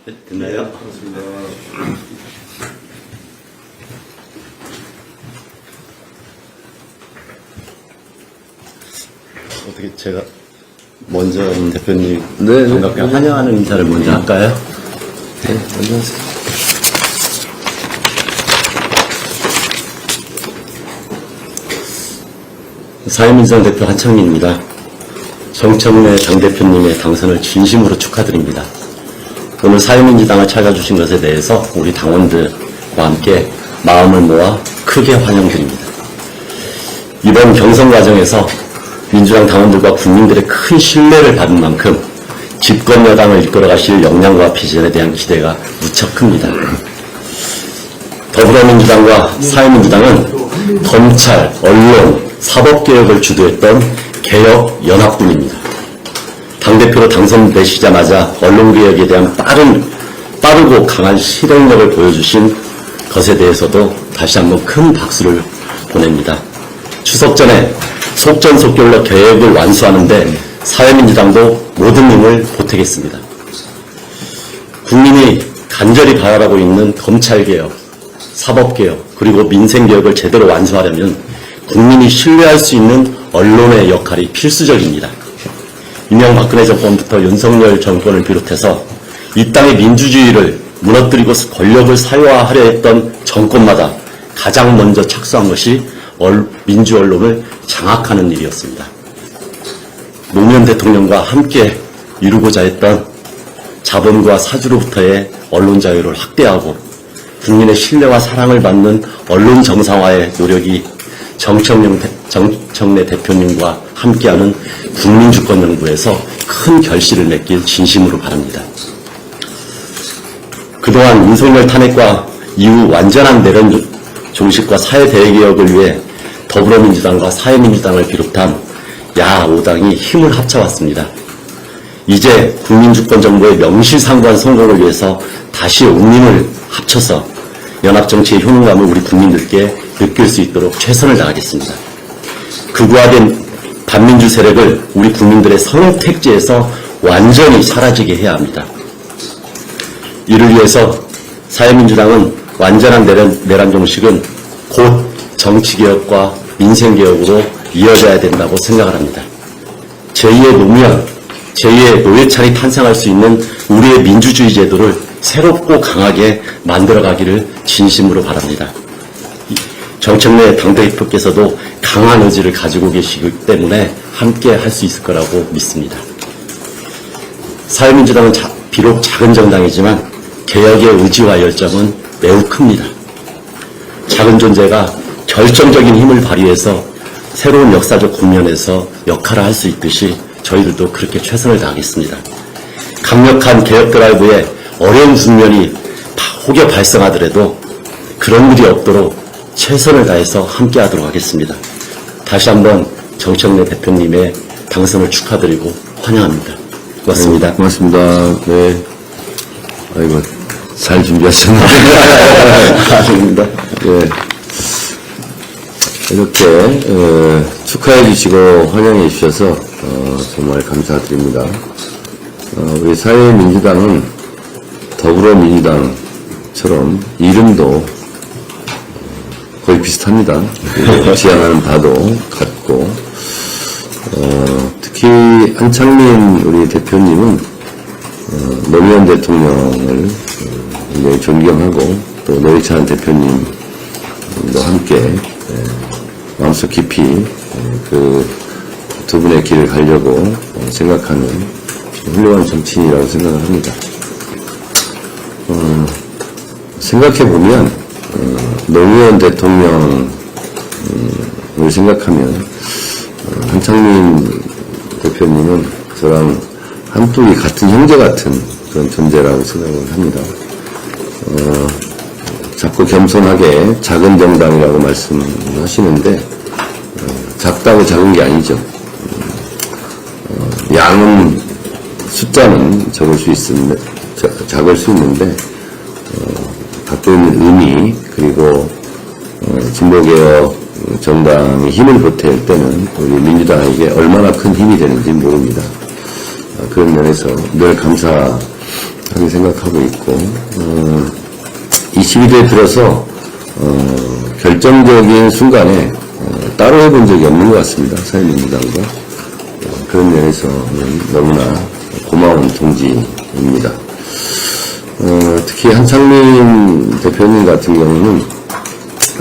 네, 됐나요? 그렇습니다. 어떻게 제가 먼저 대표님 네, 반갑게 환영하는 인사를 먼저 할까요? 네, 먼저 하세요. 사회민주당 대표 한창민입니다. 정청래 당대표님의 당선을 진심으로 축하드립니다. 오늘 사회민주당을 찾아주신 것에 대해서 우리 당원들과 함께 마음을 모아 크게 환영드립니다. 이번 경선 과정에서 민주당 당원들과 국민들의 큰 신뢰를 받은 만큼 집권 여당을 이끌어가실 역량과 비전에 대한 기대가 무척 큽니다. 더불어민주당과 사회민주당은 검찰, 언론, 사법개혁을 주도했던 개혁연합군입니다. 당대표로 당선되시자마자 언론개혁에 대한 빠르고 강한 실행력을 보여주신 것에 대해서도 다시 한번 큰 박수를 보냅니다. 추석 전에 속전속결로 계획을 완수하는데 사회민주당도 모든 힘을 보태겠습니다. 국민이 간절히 바라고 있는 검찰개혁, 사법개혁, 그리고 민생개혁을 제대로 완수하려면 국민이 신뢰할 수 있는 언론의 역할이 필수적입니다. 이명박근혜 정권부터 윤석열 정권을 비롯해서 이 땅의 민주주의를 무너뜨리고 권력을 사유화하려 했던 정권마다 가장 먼저 착수한 것이 민주언론을 장악하는 일이었습니다. 노무현 대통령과 함께 이루고자 했던 자본과 사주로부터의 언론 자유를 확대하고 국민의 신뢰와 사랑을 받는 언론 정상화의 노력이 정청래 대표님과 함께하는 국민주권연구에서 큰 결실을 맺길 진심으로 바랍니다. 그동안 윤석열 탄핵과 이후 완전한 내란 종식과 사회대개혁을 위해 더불어민주당과 사회민주당을 비롯한 야 5당이 힘을 합쳐왔습니다. 이제 국민주권정부의 명실상부한 성공을 위해서 다시 온 힘을 합쳐서 연합정치의 효능감을 우리 국민들께 느낄 수 있도록 최선을 다하겠습니다. 극우화된 반민주 세력을 우리 국민들의 선택지에서 완전히 사라지게 해야 합니다. 이를 위해서 사회민주당은 완전한 내란 종식은 곧 정치개혁과 민생개혁으로 이어져야 된다고 생각을 합니다. 제2의 노무현, 제2의 노회찬이 탄생할 수 있는 우리의 민주주의 제도를 새롭고 강하게 만들어가기를 진심으로 바랍니다. 정청래 당대표께서도 강한 의지를 가지고 계시기 때문에 함께 할 수 있을 거라고 믿습니다. 사회민주당은 비록 작은 정당이지만 개혁의 의지와 열정은 매우 큽니다. 작은 존재가 결정적인 힘을 발휘해서 새로운 역사적 국면에서 역할을 할 수 있듯이 저희들도 그렇게 최선을 다하겠습니다. 강력한 개혁 드라이브에 어려운 국면이 혹여 발생하더라도 그런 일이 없도록 최선을 다해서 함께하도록 하겠습니다. 다시 한번 정청래 대표님의 당선을 축하드리고 환영합니다. 고맙습니다. 네, 고맙습니다. 네. 아이고, 잘 준비하셨네요. 아닙니다. 네. 이렇게 축하해 주시고 환영해 주셔서 정말 감사드립니다. 우리 사회민주당은 더불어민주당처럼 이름도 거의 비슷합니다. 지향하는 바도 같고 특히 한창민 우리 대표님은 노무현 대통령을 굉장히 존경하고 또 노회찬 대표님도 함께 마음속 깊이 그 두 분의 길을 가려고 생각하는 훌륭한 정치인이라고 생각을 합니다. 생각해보면 노무현 대통령을 생각하면 한창민 대표님은 저랑 한쪽이 같은 형제 같은 그런 존재라고 생각을 합니다. 자꾸 겸손하게 작은 정당이라고 말씀하시는데 작다고 작은 게 아니죠. 양은 숫자는 적을 수 있는데 갖고 있는 의미 그리고 진보개혁 정당이 힘을 보탤 때는 우리 민주당에게 얼마나 큰 힘이 되는지 모릅니다. 그런 면에서 늘 감사하게 생각하고 있고, 이 12대에 들어서 결정적인 순간에 따로 해본 적이 없는 것 같습니다. 사회민주당과. 그런 면에서는 너무나 고마운 동지입니다. 특히 한창민 대표님 같은 경우는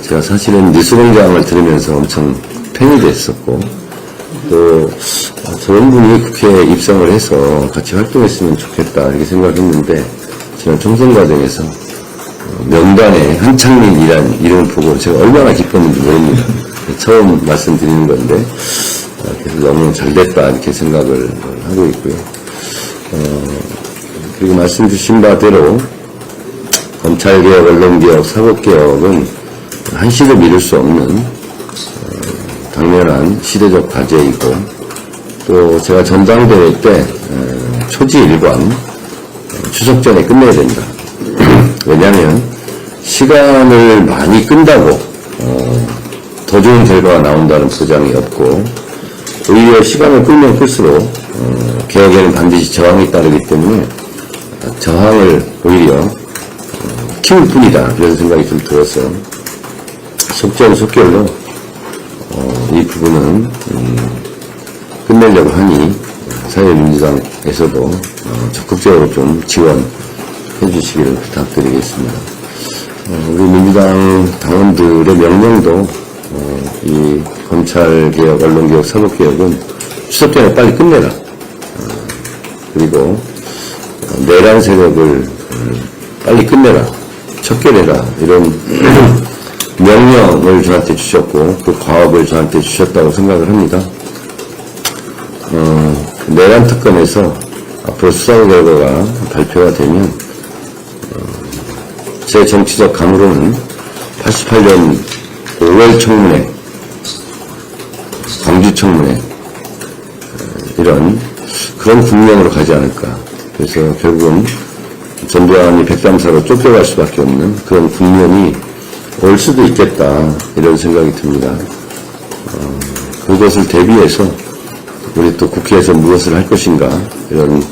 제가 사실은 뉴스공장을 들으면서 엄청 팬이 됐었고, 또 저런 분이 국회에 입성을 해서 같이 활동했으면 좋겠다 이렇게 생각했는데, 지난 총선 과정에서 명단에 한창민이라는 이름을 보고 제가 얼마나 기뻤는지 모릅니다. 처음 말씀드리는 건데, 그래서 너무 잘됐다 이렇게 생각을 하고 있고요. 그리고 말씀 주신 바대로 검찰개혁, 언론개혁, 사법개혁은 한시도 미룰 수 없는 당면한 시대적 과제이고, 또 제가 전당대회 때 초지일관 추석 전에 끝내야 된다. 왜냐하면 시간을 많이 끈다고 더 좋은 결과가 나온다는 보장이 없고, 오히려 시간을 끌면 끌수록 개혁에는 반드시 저항이 따르기 때문에 저항을 오히려 키울 뿐이다, 그런 생각이 좀 들어서 속전속결로 이 부분은 끝내려고 하니 사회민주당에서도 적극적으로 좀 지원해 주시기를 부탁드리겠습니다. 우리 민주당 당원들의 명령도 이 검찰개혁, 언론개혁, 사법개혁은 추석 전에 빨리 끝내라. 그리고 내란 세력을 빨리 끝내라. 척결해라. 이런 명령을 저한테 주셨고, 그 과업을 저한테 주셨다고 생각을 합니다. 내란 특검에서 앞으로 수사 결과가 발표가 되면 제 정치적 감으로는 88년 5월 청문회, 광주 청문회 이런 그런 국면으로 가지 않을까. 그래서 결국은 전두환이 백담사로 쫓겨갈 수밖에 없는 그런 국면이 올 수도 있겠다, 이런 생각이 듭니다. 그것을 대비해서 우리 또 국회에서 무엇을 할 것인가, 이런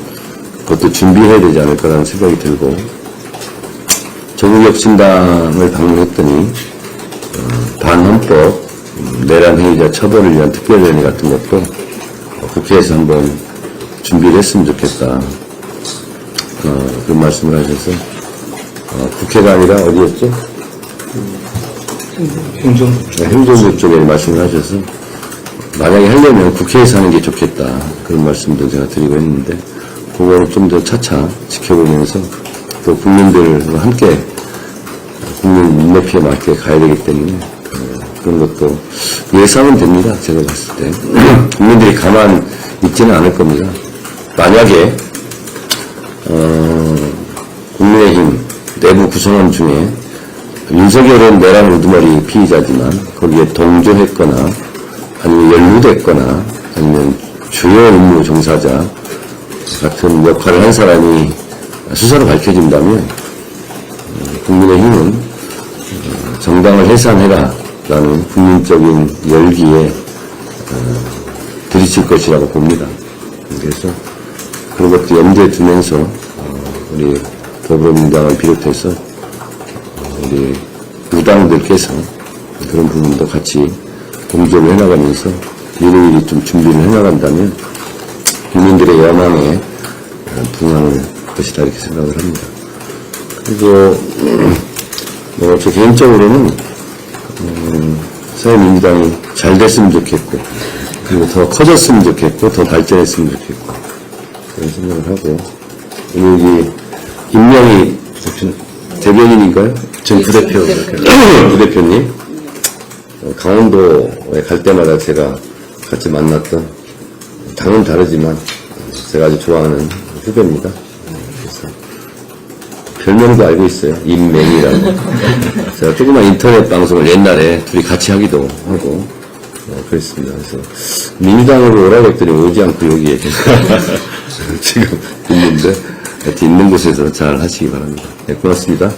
것도 준비해야 되지 않을까라는 생각이 들고, 조국혁신당을 방문했더니 반헌법 내란 행위자 처벌을 위한 특별위원회 같은 것도 국회에서 한번 준비를 했으면 좋겠다, 그런 말씀을 하셔서, 국회가 아니라 어디였죠? 행정부 쪽에 말씀을 하셔서, 만약에 하려면 국회에서 하는 게 좋겠다, 그런 말씀도 제가 드리고 했는데, 그거를 좀 더 차차 지켜보면서 또 국민들과 함께 국민 눈높이에 맞게 가야 되기 때문에 그런 것도 예상은 됩니다. 제가 봤을 때 국민들이 가만 있지는 않을 겁니다. 만약에 국민의힘 내부 구성원 중에 윤석열은 내란 우두머리 피의자지만 거기에 동조했거나 아니면 연루됐거나 아니면 주요 임무 종사자 같은 역할을 한 사람이 수사로 밝혀진다면 국민의힘은 정당을 해산해라 라는 국민적인 열기에 들이칠 것이라고 봅니다. 그래서 그런 것도 염두에 두면서 우리 더불어민주당을 비롯해서 우리 무당들께서 그런 부분도 같이 공조를 해나가면서 미리미리 좀 준비를 해나간다면 국민들의 야망에 부응할 것이다, 이렇게 생각을 합니다. 그리고 저 개인적으로는 사회민주당이 잘 됐으면 좋겠고, 그리고 더 커졌으면 좋겠고, 더 발전했으면 좋겠고, 그런 생각을 하고, 여기 임명희 대변인인가요? 전 부대표, 부대표님, 강원도에 갈 때마다 제가 같이 만났던, 당은 다르지만 제가 아주 좋아하는 후배입니다. 그래서 별명도 알고 있어요. 임맹이라고. 제가 조그만 인터넷 방송을 옛날에 둘이 같이 하기도 하고 그랬습니다. 그래서 민주당으로 오라고 했더니 오지 않고 여기에 지금 있는데, 하여튼 있는 곳에서 잘 하시기 바랍니다. 네, 고맙습니다.